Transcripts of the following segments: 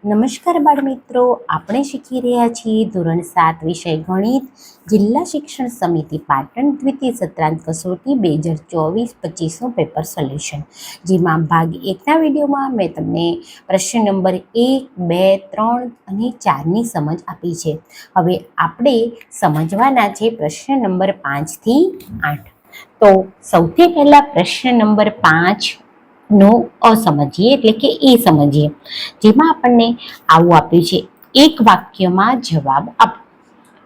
નમસ્કાર બાળ મિત્રો, આપણે શીખી રહ્યા છીએ ધોરણ 7 વિષય ગણિત, જિલ્લા શિક્ષણ સમિતિ પાટણ દ્વિતીય સત્રાંત કસોટી 2024-25નું પેપર સોલ્યુશન, જેમાં ભાગ 1ના વિડીયોમાં મેં તમને પ્રશ્ન નંબર 1, 2, 3 અને 4ની સમજ આપી છે. હવે આપણે સમજવાના છે પ્રશ્ન નંબર 5 થી 8. તો સૌથી પહેલા પ્રશ્ન નંબર 5 નો સમજીએ, એટલે કે એ સમજીએ, જેમાં આપણને આવું આપ્યું છે, એક વાક્યમાં જવાબ આપો.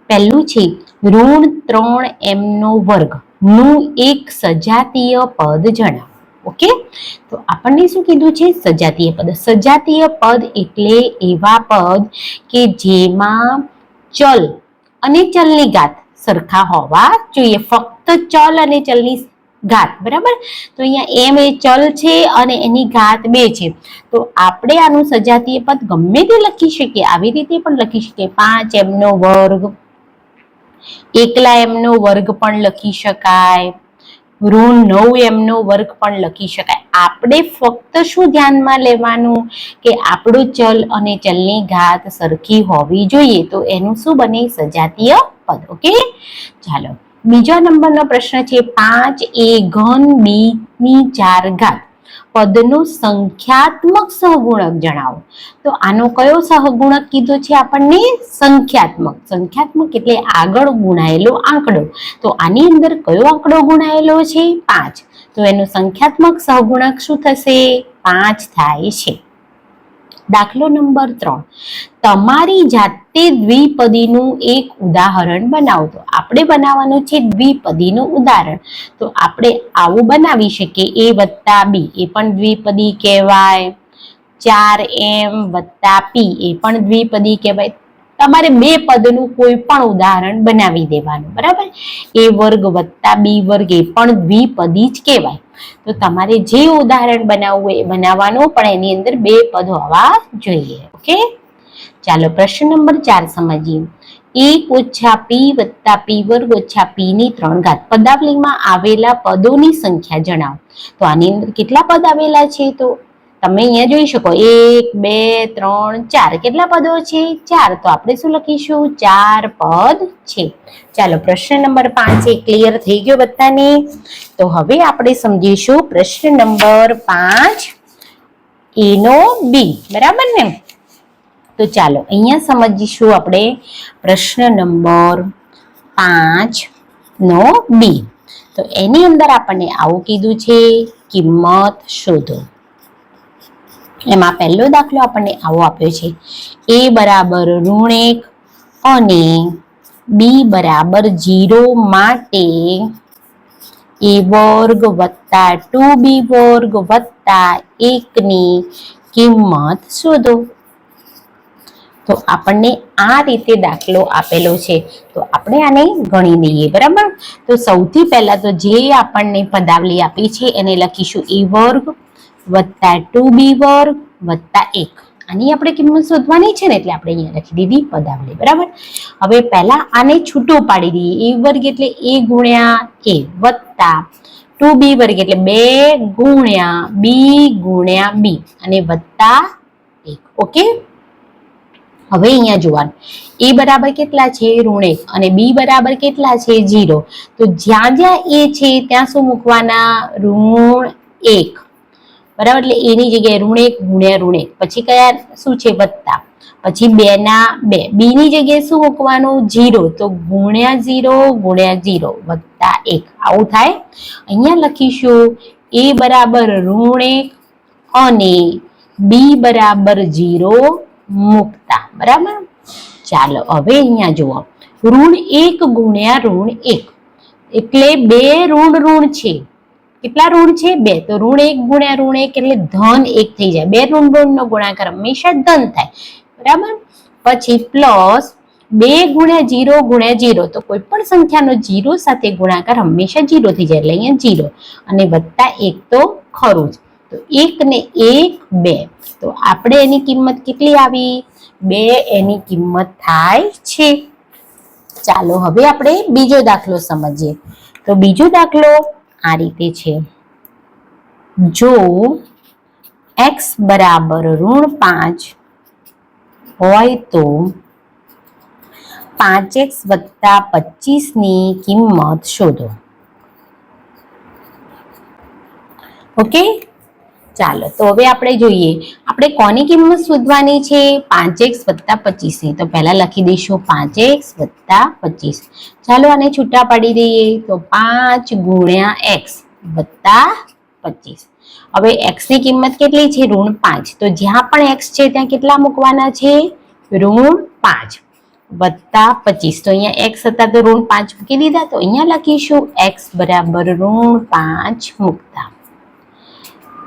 પહેલું છે ઋણ 3m નો વર્ગ નું એક સજાતીય પદ જણાવો. ઓકે, તો આપણને શું કીધું છે? સજાતીય પદ. સજાતીય પદ એટલે એવા પદ કે જેમાં ચલ અને ચલની ઘાત સરખા હોવા જોઈએ. ફક્ત ચલ અને ચલની ઘાત, બરાબર. તો અહીંયા m એ ચલ છે અને એની ઘાત 2 છે. તો આપણે આનું સજાતીય પદ ગમે તે લખી શકીએ. આવી રીતે પણ લખી શકીએ. 5m નો વર્ગ, એકલા m નો વર્ગ પણ લખી શકાય, ઋણ 9m નો વર્ગ પણ લખી શકાય. આપણે ફક્ત શું ધ્યાનમાં લેવાનું કે આપણું ચલ અને ચલની ઘાત સરખી હોવી જોઈએ. તો એનું શું બને? સજાતીય પદ. ઓકે, ચાલો બીજા નંબરનો પ્રશ્ન છે 5a ઘન b ની 4 ઘાત પદનો સંખ્યાત્મક સહગુણક જણાવો. તો આનો કયો સહગુણક કીધો છે આપણને? સંખ્યાત્મક. સંખ્યાત્મક એટલે આગળ ગુણાયેલો આંકડો. તો આની અંદર કયો આંકડો ગુણાયેલો છે? 5. તો એનો સંખ્યાત્મક સહગુણક શું થશે? 5 થાય છે. દાખલો નંબર 3, તમારી જાતે દ્વિપદીનું એક ઉદાહરણ બનાવો. તો આપણે બનાવવાનું છે દ્વિપદીનું ઉદાહરણ. તો આપણે આવું બનાવી શકીએ, a વત્તા b એ પણ દ્વિપદી કહેવાય, 4m વત્તા p એ પણ દ્વિપદી કહેવાય. તમારે બે પદનું કોઈ પણ ઉદાહરણ બનાવી દેવાનું, બરાબર. a વર્ગ વત્તા b વર્ગ એ પણ દ્વિપદી જ કહેવાય. તો તમારે જે ઉદાહરણ બનાવવું એ બનાવવાનું, પણ એની અંદર બે પદ હોવા જોઈએ. ઓકે, ચાલો પ્રશ્ન નંબર 4 સમજીએ. 1 ઓછા p વત્તા p વર્ગ ઓછા p ની 3 ઘાત પદાવલીમાં આવેલા પદોની સંખ્યા જણાવો. તો આની અંદર કેટલા પદ આવેલા છે? તો તમે અહીંયા જોઈ શકો 1, 2, 3, 4. કેટલા પદો છે? 4. તો આપણે શું લખીશું? 4 પદ છે. ચાલો પ્રશ્ન નંબર 5 એ ક્લિયર થઈ ગયો બધાને. તો હવે આપણે સમજીશું પ્રશ્ન નંબર 5 a નો b, બરાબર ને? તો ચાલો અહીંયા સમજીશું આપણે પ્રશ્ન નંબર 5 નો b. તો એની અંદર આપણને આવું કીધું છે, કિંમત શોધો. એમાં પહેલો દાખલો આપણને આવો આપ્યો છે, a બરાબર ઋણ 1 અને b બરાબર 0 માટે a વર્ગ વત્તા 2b વર્ગ વત્તા 1 ની કિંમત શોધો. તો આપણને આ રીતે દાખલો આપેલો છે. તો આપણે આને ગણી લઈએ, બરાબર. તો સૌથી પહેલા તો જે આપણને પદાવલી આપી છે એને લખીશું a વર્ગ વત્તા 2b વર્ગ વત્તા 1. આની આપણે કિંમત શોધવાની છે ને, એટલે આપણે અહીંયા લખી દીધી પદાવલી, બરાબર. હવે પહેલા આને છૂટો પાડી દઈએ. a વર્ગ એટલે a ગુણ્યા a વત્તા 2b વર્ગ એટલે 2 ગુણ્યા b ગુણ્યા b અને વત્તા 1. ઓકે, હવે અહીંયા જોવાનું, a બરાબર કેટલા છે? ઋણ 1 અને b બરાબર કેટલા છે? 0. તો જ્યાં જ્યાં a છે ત્યાં શું મૂકવાના? ઋણ 1, બરાબર. એટલે a ની જગ્યાએ ઋણ 1 ગુણ્યા ઋણ 1, પછી કયા શું છે? વત્તા, પછી 2 ના 2, b ની જગ્યાએ શું મૂકવાનું? 0. તો ગુણ્યા 0 ગુણ્યા 0 વત્તા 1, આવું થાય. અહીંયા લખીશું a બરાબર ઋણ 1 અને b બરાબર 0 મૂકતા, બરાબર. ચાલો હવે અહીંયા જુઓ, ઋણ 1 ગુણ્યા ઋણ 1 એટલે 2 ઋણ છે. કેટલા ઋણ છે? 2. તો ઋણ 1 ગુણ્યા ઋણ 1 એટલે ધન 1 થઈ જાય. 2 ઋણ નો ગુણાકાર હંમેશા ધન થાય, બરાબર. પછી પ્લસ 2 ગુણ્યા 0 ગુણ્યા 0, તો કોઈ પણ સંખ્યાનો 0 સાથે ગુણાકાર હંમેશા 0 થઈ જાય, એટલે અહીંયા 0 અને વત્તા 1 તો ખરું જ. તો 1 ને 1 2. તો આપણે એની કિંમત કેટલી આવી? 2 એની કિંમત થાય છે. ચાલો હવે આપણે બીજો દાખલો સમજીએ. તો બીજો દાખલો આ રીતે છે, જો x બરાબર ઋણ 5 હોય તો 5x + 25 ની કિંમત શોધો. ઓકે, ચાલો તો હવે આપણે જોઈએ આપણે કોની કિંમત શોધવાની છે 5x + 25 ની. તો પહેલા લખી દઈશું 5x + 25. ચાલો આને છૂટા પાડી દઈએ તો 5 × x + 25. હવે x ની કિંમત કેટલી છે -5. તો જ્યાં પણ x છે ત્યાં કેટલા મૂકવાના છે -5 + 25. તો અહીંયા x હતા તો -5 મૂકી દીધા. તો અહીંયા લખીશું x = -5 મૂકતા.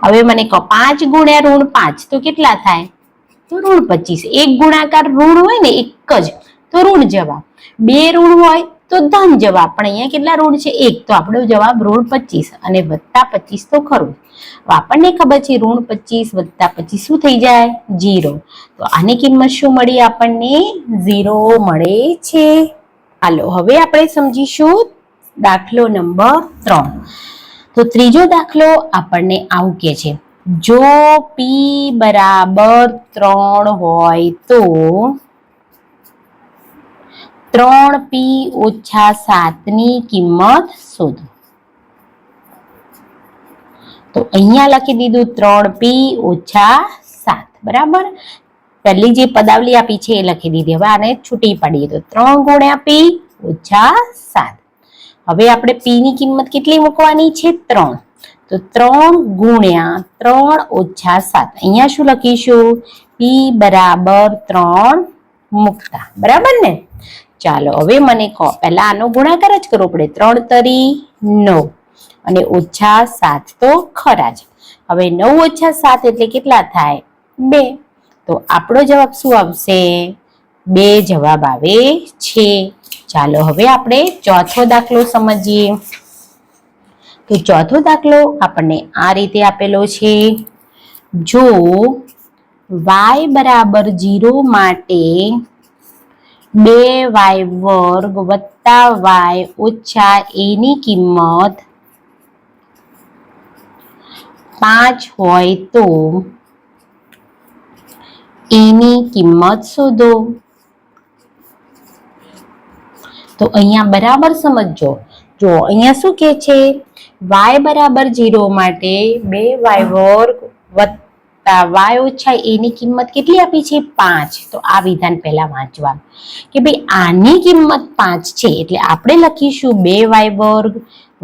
હવે મને કહો 5 × -5 તો કેટલા થાય તો -25. એક ગુણાકાર ઋણ હોય ને એક જ તો ઋણ જવાબ, બે ઋણ હોય તો ધન જવાબ. પણ અહીંયા કેટલા ઋણ છે 1, તો આપણો જવાબ -25 અને +25 તો ખરું. આપણને ખબર છે -25 + 25 શું થઈ જાય 0. તો આની કિંમત શું મળી આપણને 0 મળે છે. હાલો હવે આપણે સમજીશું દાખલો નંબર 3. તો ત્રીજો દાખલો આપણને આવું કહે છે જો p = 3 હોય તો 3p - 7 ની કિંમત શોધો. તો અહીંયા લખી દીધું 3p - 7 બરાબર. પહેલી જે પદાવલી આપી છે એ લખી દીધી. હવે આને છૂટી પાડીએ તો 3 × p - 7. હવે આપણે p ની કિંમત કેટલી મૂકવાની છે 3. તો 3 × 3 - 7. અહીંયા શું લખીશું p = 3 મૂકતા બરાબર ને. ચાલો હવે મને કહો પહેલા આનો ગુણાકાર જ કરવો પડે. 3 તરી 9 અને -7 તો ખરા જ. હવે 9 - 7 એટલે કેટલા થાય 2. તો આપણો જવાબ શું આવશે 2 જવાબ આવે છે. ચાલો હવે આપણે ચોથો દાખલો સમજીએ. તો ચોથો દાખલો આપણને આ રીતે આપેલો છે જો y = 0 માટે 2y² + y - a ની કિંમત 5 હોય તો a ની કિંમત શોધો. તો અહીંયા બરાબર સમજો. જો અહીંયા શું કહે છે y = 0 માટે 2y² + y - a ની કિંમત કેટલી આપી છે 5. તો આ વિધાન પહેલા વાંચવાનું કે ભાઈ આની કિંમત 5 છે એટલે આપણે લખીશું 2y²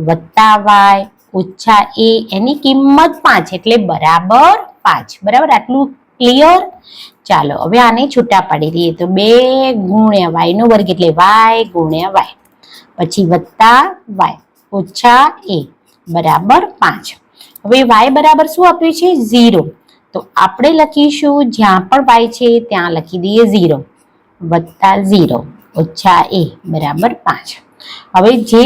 + y - a એની કિંમત 5 એટલે બરાબર 5. બરાબર આટલું ક્લિયર. ચાલો હવે આને છૂટા પાડી દઈએ તો 2 × y² એટલે y × y પછી + y - a બરાબર 5. હવે y બરાબર શું આપ્યું છે 0. તો આપણે લખીશું જ્યાં પણ y છે ત્યાં લખી દઈએ 0 + 0 - a બરાબર 5. હવે જે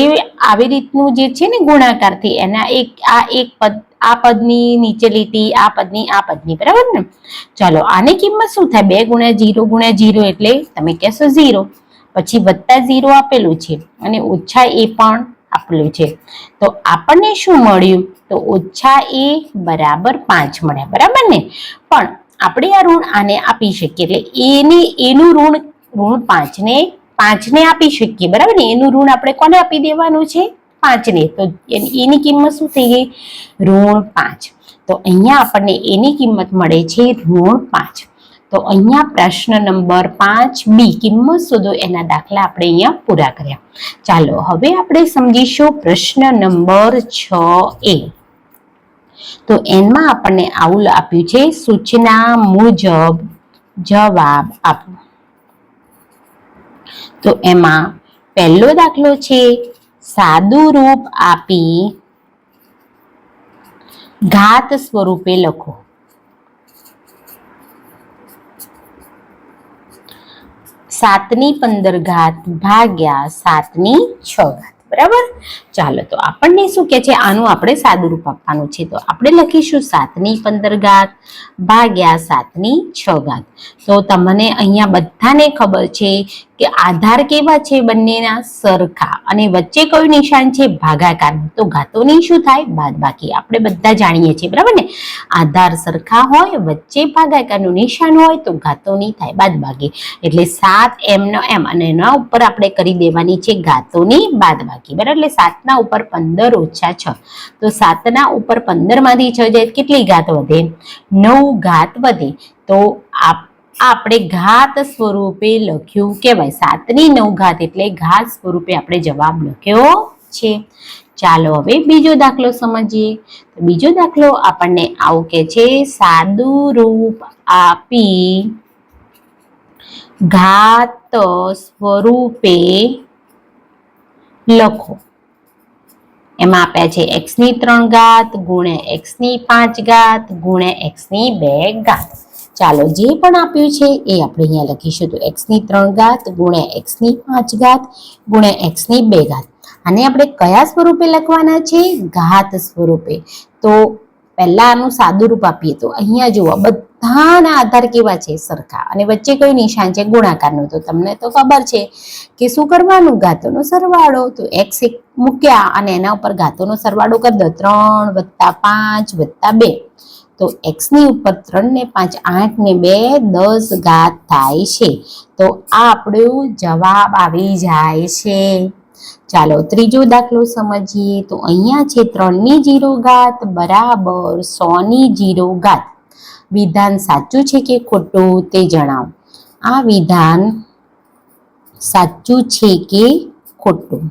આવી રીતનું જે છે ને ગુણાકારથી એના એક પદ આ પદની નીચે લીટી આ પદની બરાબર ને. ચાલો આની કિંમત શું થાય 2 × 0 × 0 એટલે તમે કહેશો 0 પછી +0 આપેલું છે અને -a પણ આપેલું છે. તો આપણને શું મળ્યું તો -a બરાબર 5 મળ્યા બરાબર ને. પણ આપણે આ ઋણ આને આપી શકીએ એટલે એનું ઋણ 5 ને આપી શકીએ બરાબર ને. એનું ઋણ આપણે કોને આપી દેવાનું છે 5 ને. તો એની કિંમત શું થઈ ગઈ -5. તો અહીંયા આપણને એની કિંમત મળે છે -5. તો અહીંયા પ્રશ્ન નંબર 5b કિંમત શોધો એના દાખલા આપણે અહીંયા પૂરા કર્યા. ચાલો હવે આપણે સમજીશું પ્રશ્ન નંબર 6a. તો એમાં આપણને આવું આપ્યું છે સૂચના મુજબ જવાબ આપો. તો એમાં પહેલો દાખલો છે સાદું રૂપ આપી ઘાત સ્વરૂપે લખો. 7^15 ભાગ્યા 7^6 બરાબર. ચાલો તો આપણને શું કે છે આનું આપણે સાદું રૂપ આપવાનું છે. તો આપણે લખીશું 7^15 ભાગ્યા 7^6. તો તમને અહીંયા બધાને ખબર છે કે આધાર કેવા છે બંનેના? સરખા. અને વચ્ચે કયું નિશાન છે? ભાગાકારનું. તો ઘાતોની શું થાય? બાદબાકી. આપણે બધા જાણીએ છીએ, બરાબર ને? આધાર સરખા હોય, વચ્ચે ભાગાકારનું નિશાન હોય તો ઘાતોની થાય બાદબાકી. એટલે 7 એમનો એમ અને એના ઉપર આપણે કરી દેવાની છે ઘાતોની બાદબાકી, બરાબર? એટલે 7 ઉપર 15 ઓછા 6. તો 7 ઉપર 15 માંથી 6 જાય કેટલી ઘાત વધે? 9 ઘાત વધે. તો આપણે ઘાત સ્વરૂપે લખ્યું કહેવાય. 7 ની 9 ઘાત એટલે ઘાત સ્વરૂપે આપણે જવાબ લખ્યો છે. ચાલો હવે બીજો દાખલો સમજીએ. તો બીજો દાખલો આપણને આવું કે છે, સાદું રૂપ આપી ઘાત સ્વરૂપે લખો. એમાં આપ્યા છે x ની 3 ઘાત ગુણ્યા x ની 5 ઘાત ગુણ્યા x ની 2 ઘાત. ચાલો જે પણ આપ્યું છે એ આપણે અહીંયા લખીશું. તો x ની 3 ઘાત ગુણ્યા x ની 5 ઘાત ગુણ્યા x ની 2 ઘાત. આને આપણે કયા સ્વરૂપે લખવાના છે? ઘાત સ્વરૂપે. તો પહેલા આનું સાદું રૂપ આપીએ તો અહીંયા જુઓ બધાના આધાર કેવા છે? સરખા. અને વચ્ચે કયું નિશાન છે? ગુણાકારનું. તો તમને તો ખબર છે કે શું કરવાનું? ઘાતોનો સરવાળો. તો x મૂક્યા અને એના ઉપર ઘાતોનો સરવાળો કરી દો. 3 + 5 + 2. તો x ની ઉપર 3 ને 5 8 ને 2 10 ઘાત થાય છે. તો આ આપણો જવાબ આવી જાય છે. ચાલો ત્રીજો દાખલો સમજીએ. તો અહીંયા છે 3 ની 0 ઘાત બરાબર 100 ની 0 ઘાત. વિધાન સાચું છે કે ખોટું તે જણાવો. આ વિધાન સાચું છે કે ખોટું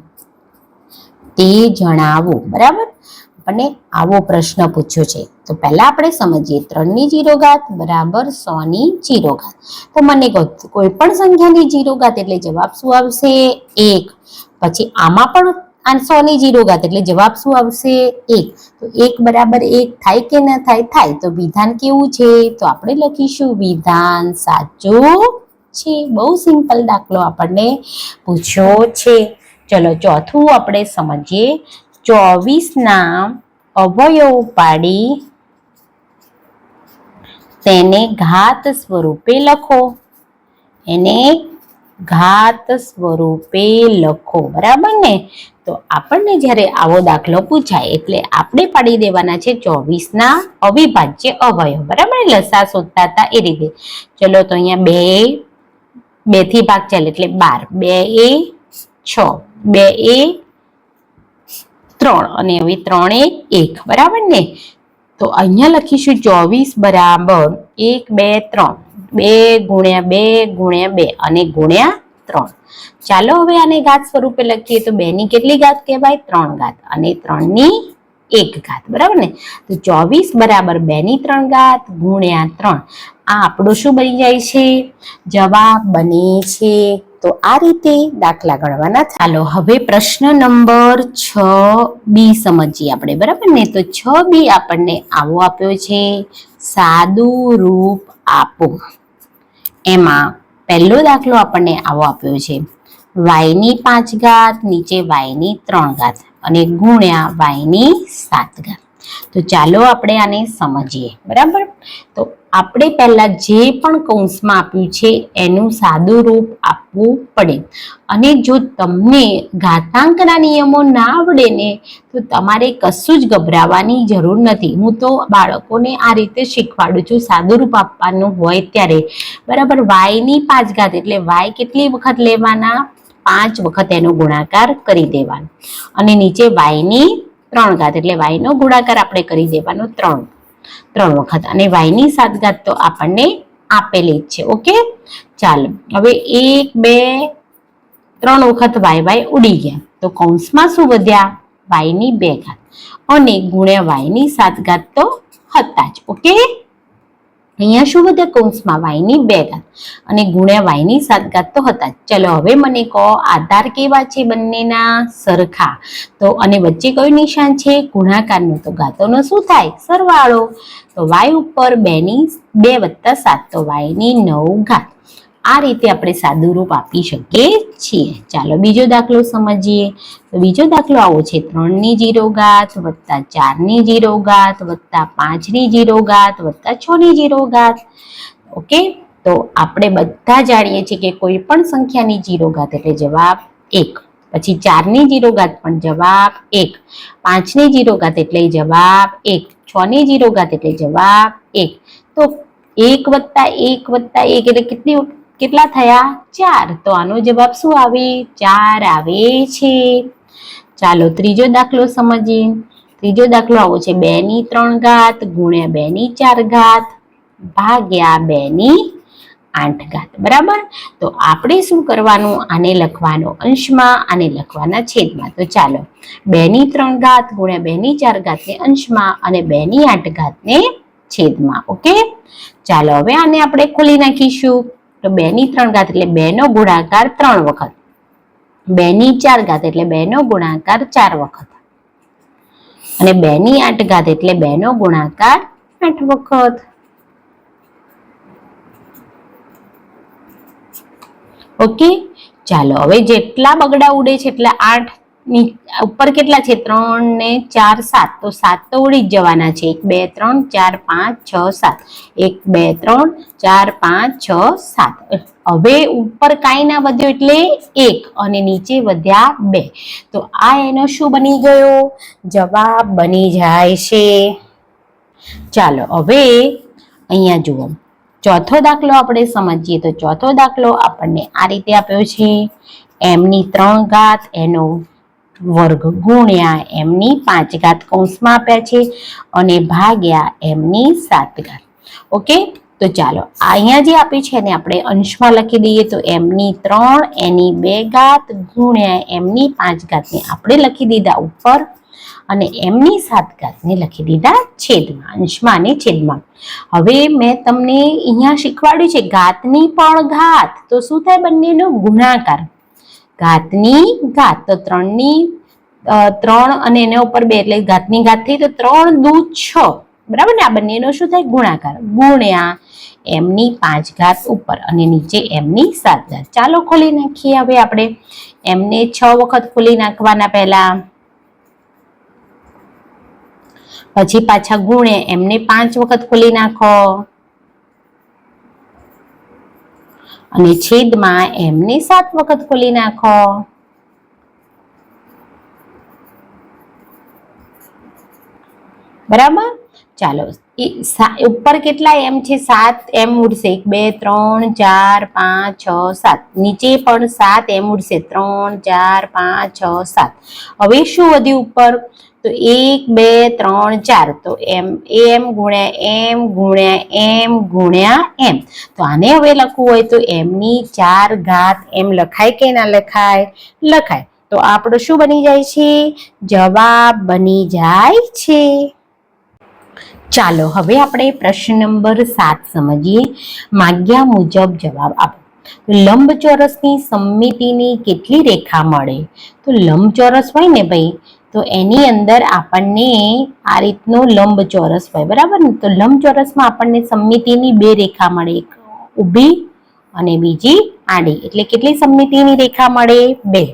તે જણાવો, બરાબર? આપણને આવો પ્રશ્ન પૂછ્યો છે. તો પહેલા આપણે સમજીએ. 3 ની 0 ઘાત બરાબર 100 ની 0 ઘાત. તો મને કહો કોઈ પણ સંખ્યાની 0 ઘાત એટલે જવાબ શું આવશે? 1. પછી આમાં પણ 100 ની 0 ઘાત એટલે જવાબ શું આવશે? 1. તો 1 બરાબર 1 થાય કે ન થાય? થાય. તો વિધાન કેવું છે? તો આપણે લખીશું વિધાન સાચું છે. બહુ સિમ્પલ દાખલો આપણને પૂછ્યો છે. ચલો ચોથું આપણે સમજીએ. 24ના અવયવ પાડી તેને ઘાત સ્વરૂપે લખો. એને ઘાત સ્વરૂપે લખો, બરાબર ને? તો આપણને જ્યારે આવો દાખલો પૂછાય એટલે આપણે પાડી દેવાના છે 24ના અવિભાજ્ય અવયવ, બરાબર? લસા શોધતા હતા એ રીતે. ચલો તો અહીંયા 2 થી ભાગ ચાલે એટલે 12. 2 એ 6, 2 એ 3 અને હવે 3 એ 1, બરાબર ને? તો અહીંયા લખીશું 24 બરાબર 1 2 3. 2 ગુણ્યા 2 ગુણ્યા 2 અને ગુણ્યા 3. ચાલો હવે આને ઘાત સ્વરૂપે લખીએ. તો 2 ની કેટલી ઘાત કહેવાય? 3 ઘાત અને 3 ની 1 ઘાત, બરાબર ને? તો 24 બરાબર 2 ની 3 ઘાત ગુણ્યા 3. આ આપણો શું બની જાય છે? જવાબ બને છે. તો આ રીતે દાખલા ગણવાના. ચાલો હવે પ્રશ્ન નંબર 6B સમજીએ આપણે, બરાબર ને? તો 6B આપણને આવો આપ્યો છે, સાદું રૂપ આપો. એમાં પહેલો દાખલો આપણને આવો આપ્યો છે, y ની 5 ઘાત નીચે y ની 3 ઘાત અને ગુણ્યા y ની 7 ઘાત. તો ચાલો આપણે આને સમજીએ, બરાબર? તો આપણે પહેલા જે પણ કૌંસમાં આપ્યું છે એનું સાદું રૂપ આપવું પડે. અને જો તમને ઘાતાંકના નિયમો ના આવડે ને તો તમારે કશું જ ગભરાવાની જરૂર નથી. હું તો બાળકોને આ રીતે શીખવાડું છું સાદું રૂપ આપવાનું હોય ત્યારે, બરાબર? y ની 5 ઘાત એટલે y કેટલી વખત લેવાના? 5 વખત એનો ગુણાકાર કરી દેવાનો. અને નીચે y ની 3 ઘાત એટલે y નો ગુણાકાર આપણે કરી દેવાનો 3 વખત. અને y ની 7 ઘાત તો આપણને આપેલી જ છે. ઓકે, ચાલો હવે 1 2 3 વખત y ઉડી ગયા. તો કૌંસમાં શું વધ્યા? y ની 2 ઘાત અને ગુણ્યા y ની 7 ઘાત તો હતા જ. ઓકે, અહીંયા શું વધે? કૌંસમાં y ની 2 ઘાત અને ગુણ્યા y ની 7 ઘાત તો હતા જ. ચલો હવે મને કહો આધાર કેવા છે બંનેના? સરખા. તો અને વચ્ચે કયું નિશાન છે? ગુણાકારનું. તો ઘાતોનો શું થાય? સરવાળો. તો y ઉપર 2 ની 2 + 7 તો y ની 9 ઘાત. આ રીતે આપણે સાદું રૂપ આપી શકીએ છીએ. ચાલો બીજો દાખલો સમજીએ. તો બીજો દાખલો આવો છે, 3 ની 0 ઘાત વત્તા 4 ની 0 ઘાત વત્તા 5 ની 0 ઘાત વત્તા 6 ની 0 ઘાત. ઓકે, તો આપણે બધા જાણીએ છીએ કે કોઈ પણ સંખ્યાની 0 ઘાત એટલે જવાબ 1, પછી 4ની 0 ઘાત પણ જવાબ 1, 5ની 0 ઘાત એટલે જવાબ 1, 6ની 0 ઘાત એટલે જવાબ 1. તો 1 + 1 + 1 એટલે કેટલા થયા? 4. તો આનો જવાબ શું આવે? 4 આવે છે. ચાલો ત્રીજો દાખલો સમજીએ. ત્રીજો દાખલો આવો છે 2ની 3 ઘાત ગુણ્યા 2ની 4 ઘાત ભાગ્યા 2ની 8 ઘાત. બરાબર? તો આપણે શું કરવાનું? આને લખવાનો અંશમાં, આને લખવાના છેદમાં. તો ચાલો 2ની 3 ઘાત ગુણ્યા 2ની 4 ઘાતને અંશમાં અને 2ની 8 ઘાતને છેદમાં. ઓકે, ચાલો હવે આને આપણે ખોલી નાખીશું. તો 2ની 3 ઘાત એટલે 2 નો ગુણાકાર 3 વખત, 2ની 4 ઘાત એટલે 2 નો ગુણાકાર 4 વખત અને 2ની 8 ઘાત એટલે 2 નો ગુણાકાર 8 વખત. ઓકે, ચાલો હવે જેટલા બગડા ઉડે છે એટલે 8 ની ઉપર કેટલા છે? 3 ને 4 7, તો 7 તો ઉડી જ જવાના છે. 1 2 3 4 5 6 7, 1 2 3 4 5 6 7. હવે ઉપર કાંઈ ના વધ્યો એટલે 1 અને નીચે વધ્યા 2. તો આ એનો શું બની ગયો? જવાબ બની જાય છે. ચાલો હવે અહીંયા જુઓ, ચોથો દાખલો આપણે સમજીએ. તો ચોથો દાખલો આપણને આ રીતે આપ્યો છે mની 3 ઘાત એનો વર્ગ ગુણ્યા mની 5 ઘાત કૌંસમાં આપ્યા છે અને ભાગ્યા mની 7 ઘાત. ઓકે, તો ચાલો અહીંયા જે આપ્યું છે એને આપણે અંશમાં લખી દઈએ. તો mની 3 એની 2 ઘાત ગુણ્યા mની 5 ઘાતને આપણે લખી દીધા ઉપર અને mની 7 ઘાતને લખી દીધા છેદમાં, અંશમાં અને છેદમાં. હવે મેં તમને અહીંયા શીખવાડ્યું છે ઘાતની પણ ઘાત, તો શું થાય? બંનેનો ગુણાકાર. ઘાતની ઘાત તો 3 અને એના ઉપર 2 એટલે ઘાતની ઘાત થઈ, તો 3 દુ 6. બરાબર ને? આ બંનેનો શું થાય? ગુણાકાર ગુણ્યા mની 5 ઘાત ઉપર અને નીચે mની 7 ઘાત. ચાલો ખોલી નાખીએ. હવે આપણે એમને 6 વખત ખોલી નાખવાના પહેલા, પછી પાછા ગુણે એમને 5 વખત ખોલી નાખો અને છેદમાં એમને 7 વખત ખોલી નાખો. બરાબર? ચાલો ઉપર કેટલા m છે? 7 m ઉડશે. 1 2 3 4 5 6 7. નીચે પણ 7 m ઉડશે. 3 4 5 6 7. હવે શું વધ્યું ઉપર? તો 1 2 3 4. તો m ગુણ્યા m ગુણ્યા m ગુણ્યા m. તો આને હવે લખવું હોય તો mની 4 ઘાત m લખાય કે ના લખાય? લખાય. તો આપણો શું બની જાય છે? જવાબ બની જાય છે. ચાલો હવે આપણે પ્રશ્ન નંબર 7 સમજીએ. માગ્યા મુજબ જવાબ આપો. લંબચોરસની સમમિતિની કેટલી રેખા મળે? તો લંબચોરસ હોય ને ભાઈ, તો એની અંદર આપણને આ રીતનો લંબચોરસ હોય. બરાબર ને? તો લંબચોરસમાં આપણને સમમિતિની 2 રેખા મળે, એક ઊભી અને બીજી આડી. એટલે કેટલી સમમિતિની રેખા મળે? 2.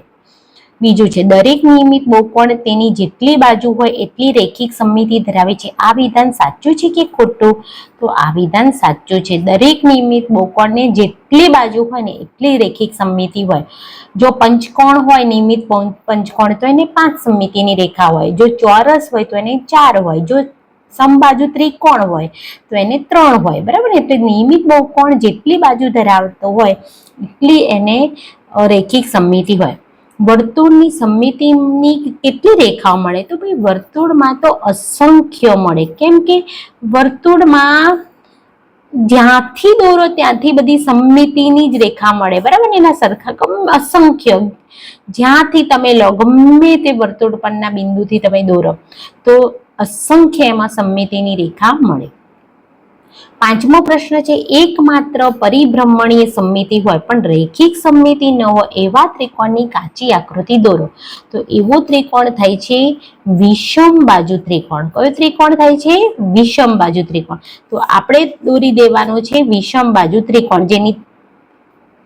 બીજું છે દરેક નિયમિત બહુકોણ તેની જેટલી બાજુ હોય એટલી રેખિક સમમિતિ ધરાવે છે. આ વિધાન સાચું છે કે ખોટું? તો આ વિધાન સાચું છે. દરેક નિયમિત બહુકોણને જેટલી બાજુ હોય ને એટલી રેખિક સમમિતિ હોય. જો પંચકોણ હોય, નિયમિત પંચકોણ, તો એને 5 સમમિતિની રેખા હોય. જો ચોરસ હોય તો એને 4 હોય. જો સમબાજુ ત્રિકોણ હોય તો એને 3 હોય. બરાબર ને? એટલે નિયમિત બહુકોણ જેટલી બાજુ ધરાવતો હોય એટલી એને રેખિક સમમિતિ હોય. વર્તુળની સમમિતિની કેટલી રેખાઓ મળે? તો ભાઈ વર્તુળમાં તો અસંખ્ય મળે. કેમ કે વર્તુળમાં જ્યાંથી દોરો ત્યાંથી બધી સમમિતિની જ રેખા મળે. બરાબર ને? એના સરખા અસંખ્ય, જ્યાંથી તમે લો, ગમે તે વર્તુળ પરના બિંદુથી તમે દોરો તો અસંખ્ય એમાં સમમિતિની રેખા મળે. 5મો પ્રશ્ન છે એકમાત્ર પરિભ્રમણીય સમમિતિ હોય પણ રેખિક સમમિતિ ન હોય એવા ત્રિકોણની કાચી આકૃતિ દોરો. તો એવો ત્રિકોણ થાય છે વિષમ બાજુ ત્રિકોણ. કયો ત્રિકોણ થાય છે? વિષમ બાજુ ત્રિકોણ. તો આપણે દોરી દેવાનો છે વિષમ બાજુ ત્રિકોણ, જેની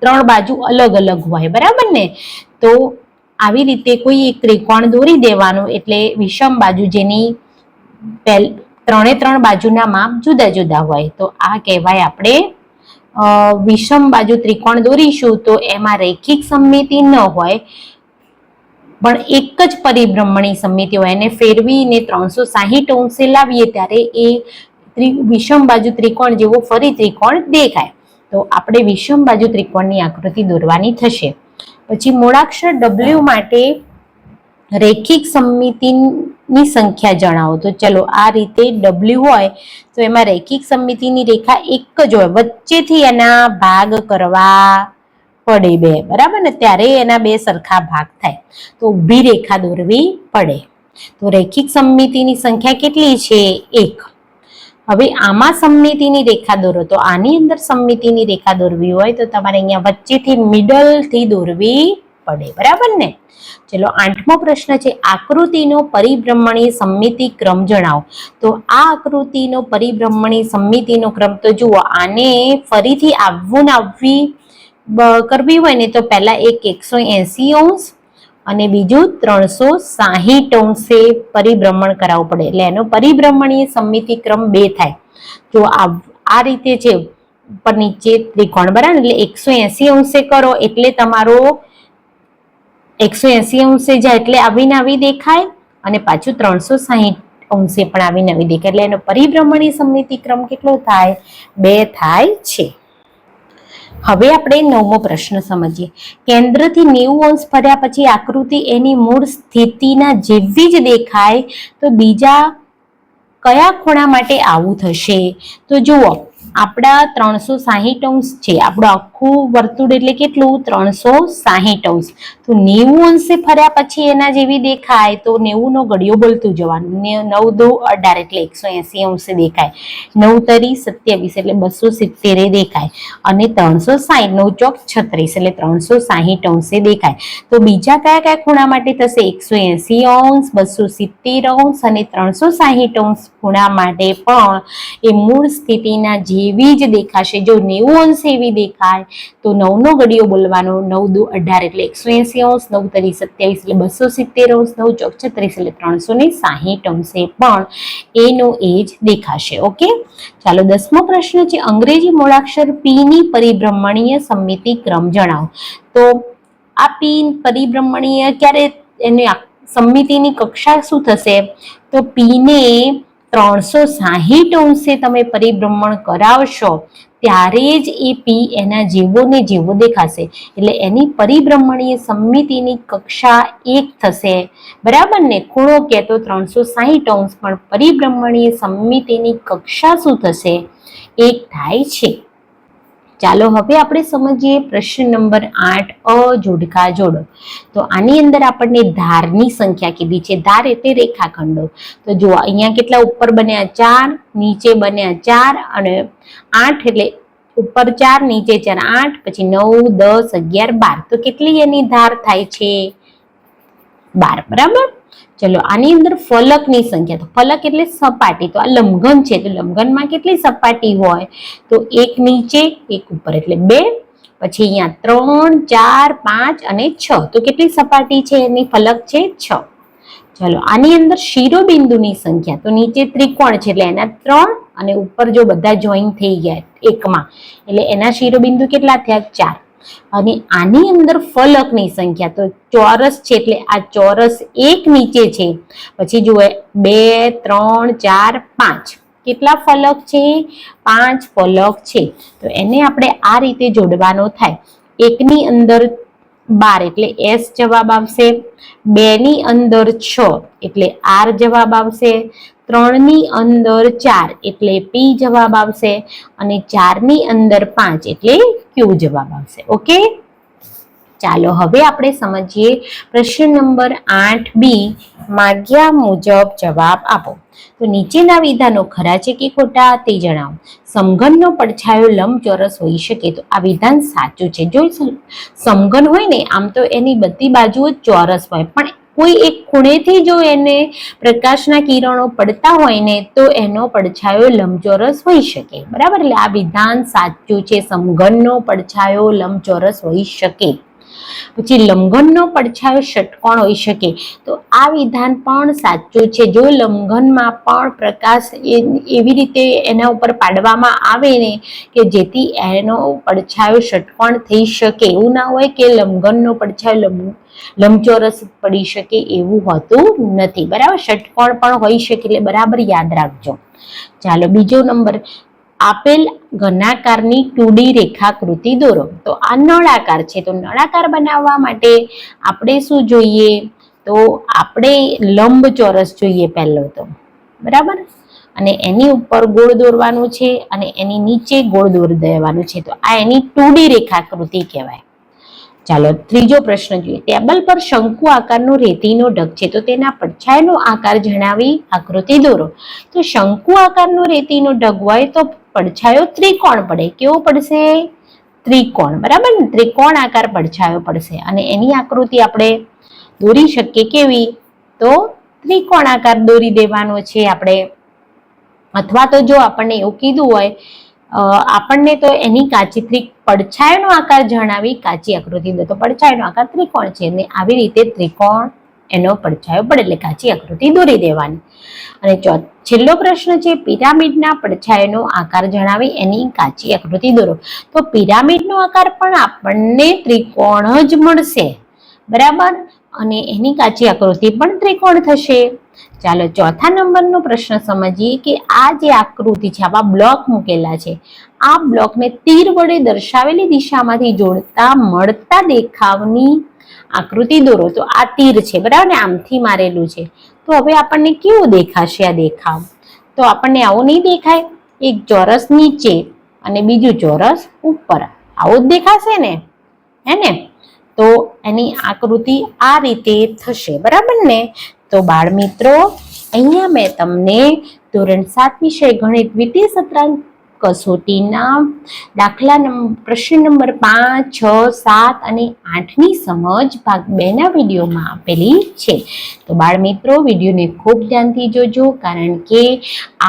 3 બાજુ અલગ અલગ હોય. બરાબર ને? તો આવી રીતે કોઈ એક ત્રિકોણ દોરી દેવાનું, એટલે વિષમ બાજુ, જેની 3 બાજુના માપ જુદા જુદા હોય. તો આ કહેવાય આપણે વિષમ બાજુ ત્રિકોણ દોરીશું તો એમાં રેખિક સમમિતિ ન હોય, પણ એક જ પરિભ્રમણી સમમિતિ હોય, એને ફેરવીને 360 અંશે લાવીએ ત્યારે એ વિષમ બાજુ ત્રિકોણ જેવો ફરી ત્રિકોણ દેખાય. તો આપણે વિષમ બાજુ ત્રિકોણની આકૃતિ દોરવાની થશે. પછી મૂળાક્ષર W માટે રેખિક સમમિતિની સંખ્યા જણાવો. તો ચલો આ રીતે W હોય તો એમાં રેખિક સમમિતિની રેખા એક જ હોય, વચ્ચેથી એના ભાગ કરવા પડે બે, બરાબર ને, ત્યારે એના બે સરખા ભાગ થાય, તો ઊભી રેખા દોરવી પડે. તો રેખિક સમમિતિની સંખ્યા કેટલી છે? 1. હવે આમાં સમમિતિની રેખા દોરો, તો આની અંદર સમમિતિની રેખા દોરવી હોય તો તમારે અહીંયા વચ્ચેથી મિડલથી દોરવી પડે, બરાબર ને. ચલો 8મો પ્રશ્ન છે, આકૃતિનો પરિભ્રમણીય સમમિતિ ક્રમ જણાવો. તો આ આકૃતિનો પરિભ્રમણીય સમમિતિનો ક્રમ, તો જુઓ, આને ફરીથી આવવું ને આવવી કરવી હોય ને તો પહેલા એક 180 અંશ અને બીજું 360 અંશે પરિભ્રમણ કરાવવું પડે, એટલે એનો પરિભ્રમણીય સમમિતિ ક્રમ 2 થાય. જો આ રીતે છે ઉપર નીચે ત્રિકોણ, બરાબર, એટલે 180 અંશે કરો એટલે તમારો 180 અંશે જાય એટલે આવીને આવી દેખાય, અને પાછું 360 અંશે પણ આવીને આવી દેખાય, એટલે એનો પરિભ્રમણીય સમમિતિ ક્રમ કેટલો થાય? 2 થાય છે. હવે આપણે 9મો પ્રશ્ન સમજીએ. કેન્દ્રથી 90 અંશ ફર્યા પછી આકૃતિ એની મૂળ સ્થિતિના જેવી જ દેખાય તો બીજા કયા ખૂણા માટે આવું થશે? તો જુઓ, આપણા 360 અંશ છે, આપણું આખું વર્તુળ એટલે કેટલું? 360 અંશ. તો 90 અંશે ફર્યા પછી એના જેવી દેખાય તો 90 નો ઘડિયો બોલતું જવાનું. 9 દુ 18 એટલે 180 અંશે દેખાય. 9 તરી 27 એટલે 270 દેખાય, અને 360 9 ચોક 36 એટલે 360 અંશે દેખાય. તો બીજા કયા કયા ખૂણા માટે થશે? 180 અંશ, 270 અંશ અને 360 અંશ ખૂણા માટે પણ એ મૂળ સ્થિતિના જેવી જ દેખાશે. જો 90 અંશ એવી દેખાય તો 9 નો ઘડિયો બોલવાનો. 9 દુ 18 એટલે 180 અંશ, 9 તરી 27 એટલે 270 અંશ, 9 ચોક 36 એટલે 360 અંશે પણ એનો એ જ દેખાશે. ઓકે, ચાલો 10મો પ્રશ્ન છે, અંગ્રેજી મૂળાક્ષર P ની પરિભ્રમણીય સમમિતિ ક્રમ જણાવો. તો આ P પરિભ્રમણીય ક્યારે, એની સમમિતિની કક્ષા શું થશે? તો P ને 360 અંશે તમે પરિભ્રમણ કરાવશો ત્યારે જ એ P એના જેવો ને જેવો દેખાશે, એટલે એની પરિભ્રમણીય સમમિતિની કક્ષા 1 થશે, બરાબર ને. ખૂણો કે તો 360 અંશ, પણ પરિભ્રમણીય સમમિતિની કક્ષા શું થશે? 1 થાય છે. ચાલો હવે આપણે સમજીએ પ્રશ્ન નંબર 8, અજોડકા જોડો. તો આની અંદર આપણને ધારની સંખ્યા કીધી છે. ધાર એટલે રેખાખંડો. તો જુઓ, અહીંયા કેટલા ઉપર બન્યા? 4, નીચે બન્યા 4 અને 8, એટલે ઉપર 4 નીચે 4, 8, પછી 9, 10, 11, 12. તો કેટલી એની ધાર થાય છે? 12, બરાબર. ચલો આની અંદર ફલકની સંખ્યા, તો ફલક એટલે સપાટી, તો આ લંબઘન છે, તો લંબઘનમાં કેટલી સપાટી હોય? તો એક નીચે એક ઉપર એટલે 2, પછી અહીંયા 3, 4, 5 અને 6. તો કેટલી સપાટી છે એની? ફલક છે 6. ચલો આની અંદર શિરોબિંદુની સંખ્યા, તો નીચે ત્રિકોણ છે એટલે એના 3 અને ઉપર જો બધા જોઈન થઈ ગયા એકમાં એટલે એના શિરોબિંદુ કેટલા થયા? 4. અને આની અંદર ફલકની સંખ્યા, તો ચોરસ છે એટલે આ ચોરસ એક નીચે છે, પછી જુઓ 2, 3, 4, 5. કેટલા ફલક છે? 5 ફલક છે. તો એને આપણે આ રીતે જોડવાનો થાય. એકની અંદર 12 એટલે S જવાબ આવશે, 2 ની અંદર 6 એટલે R જવાબ આવશે, 3 ની અંદર 4 એટલે P જવાબ આવશે, અને 4 ની અંદર 5 એટલે Q જવાબ આવશે. ઓકે, ચાલો હવે આપણે સમજીએ પ્રશ્ન નંબર 8B, માગ્યા મુજબ જવાબ આપો. તો નીચેના વિધાનો ખરા છે કે ખોટા તે જણાવો. સમઘનનો પડછાયો લંબચોરસ હોઈ શકે, તો આ વિધાન સાચું છે. જો સમઘન હોય ને, આમ તો એની બધી બાજુઓ ચોરસ હોય, પણ કોઈ એક ખૂણેથી જો એને પ્રકાશના કિરણો પડતા હોય ને તો એનો પડછાયો લંબચોરસ હોઈ શકે, બરાબર. એટલે આ વિધાન સાચું છે, સમઘનનો પડછાયો લંબચોરસ હોઈ શકે. પછી લંઘનનો પડછાયો ષટકોણ હોઈ શકે, તો આ વિધાન પણ સાચું છે. જો લંઘનમાં પણ પ્રકાશ એવી રીતે એના ઉપર પાડવામાં આવે ને કે જેથી એનો પડછાયો ષટકોણ થઈ શકે, એવું ના હોય કે લંઘનનો પડછાયો લંબચોરસ પડી શકે, એવું હોતું નથી. બરાબર, ષટકોણ પણ હોઈ શકે, એટલે બરાબર યાદ રાખજો. ચાલો બીજો નંબર, આપેલ ઘનાકારની 2D રેખાકૃતિ દોરો. તો આ નળાકાર છે, તો નળાકાર બનાવવા માટે આપણે શું જોઈએ? તો આપણે લંબચોરસ જોઈએ પહેલો તો, બરાબર, અને એની ઉપર ગોળ દોરવાનું છે અને એની નીચે ગોળ દોરી દેવાનું છે. તો આ એની 2D રેખાકૃતિ કહેવાય. ચાલો ત્રીજો પ્રશ્ન જોઈએ. ટેબલ પર શંકુ આકારનો રેતીનો ઢગ છે, તો તેના પડછાયાનો આકાર જણાવી આકૃતિ દોરો. તો શંકુ આકારનો રેતીનો ઢગ હોય તો પડછાયો ત્રિકોણ પડે. કેવો પડશે? ત્રિકોણ. બરાબર ને, ત્રિકોણ આકાર પડછાયો પડશે અને એની આકૃતિ આપણે દોરી શકીએ. કેવી? તો ત્રિકોણ આકાર દોરી દેવાનો છે આપણે. અથવા તો જો આપણને એવું કીધું હોય, આપણને તો એની પડછાયાનો આકાર જણાવી કાચી આકૃતિ દો, તો પડછાયાનો આકાર ત્રિકોણ છે ને આવી રીતે ત્રિકોણ એનો પડછાયો પડે એટલે કાચી આકૃતિ દોરી દેવાની. અને છેલ્લો પ્રશ્ન છે, પિરામિડના પડછાયાનો આકાર જણાવી એની કાચી આકૃતિ દોરો. તો પિરામિડનો આકાર પણ આપણને ત્રિકોણ જ મળશે, બરાબર, અને એની કાચી આકૃતિ પણ ત્રિકોણ થશે. ચાલો ચોથા નંબરનો પ્રશ્ન સમજીએ કે આ જે આકૃતિ છે, આવા બ્લોક મૂકેલા છે, આ બ્લોકને તીર વડે દર્શાવેલી દિશામાંથી જોડતા મળતા દેખાવની આકૃતિ દોરો. તો આ તીર છે, બરાબર ને, આમથી મારેલું છે. તો હવે આપણને કેવું દેખાશે આ દેખાવ? તો આપણને આવું નહીં દેખાય. એક ચોરસ નીચે અને બીજું ચોરસ ઉપર, આવું જ દેખાશે ને, હે ને? તો એની આકૃતિ આ રીતે થશે, બરાબર ને? તો બાળ મિત્રો, અહીંયા મેં તમને ધોરણ 7 વિષય ગણિત દ્વિતીય સત્રાંત કસોટીના પ્રશ્ન નંબર 5, 6, 7 અને 8ની સમજ ભાગ 2ના વિડીયોમાં આપેલી છે. તો બાળ મિત્રો, વિડીયોને ખૂબ ધ્યાનથી જોજો, કારણ કે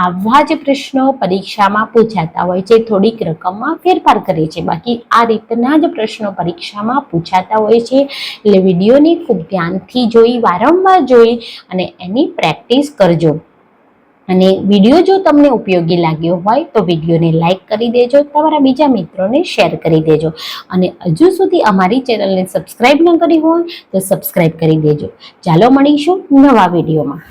આવા જ પ્રશ્નો પરીક્ષામાં પૂછાતા હોય છે. થોડીક રકમમાં ફેરફાર કરે છે, બાકી આ રીતના જ પ્રશ્નો પરીક્ષામાં પૂછાતા હોય છે. એટલે વિડીયોને ખૂબ ધ્યાનથી જોઈ, વારંવાર જોઈ અને એની પ્રેક્ટિસ કરજો. અને વિડીયો જો તમને ઉપયોગી લાગ્યો હોય તો વિડીયોને લાઈક કરી દેજો, તમારા બીજા મિત્રોને શેર કરી દેજો. અને હજુ સુધી અમારી ચેનલને સબસ્ક્રાઈબ ન કરી હોય તો સબસ્ક્રાઈબ કરી દેજો. ચાલો મળીશું નવા વિડીયોમાં.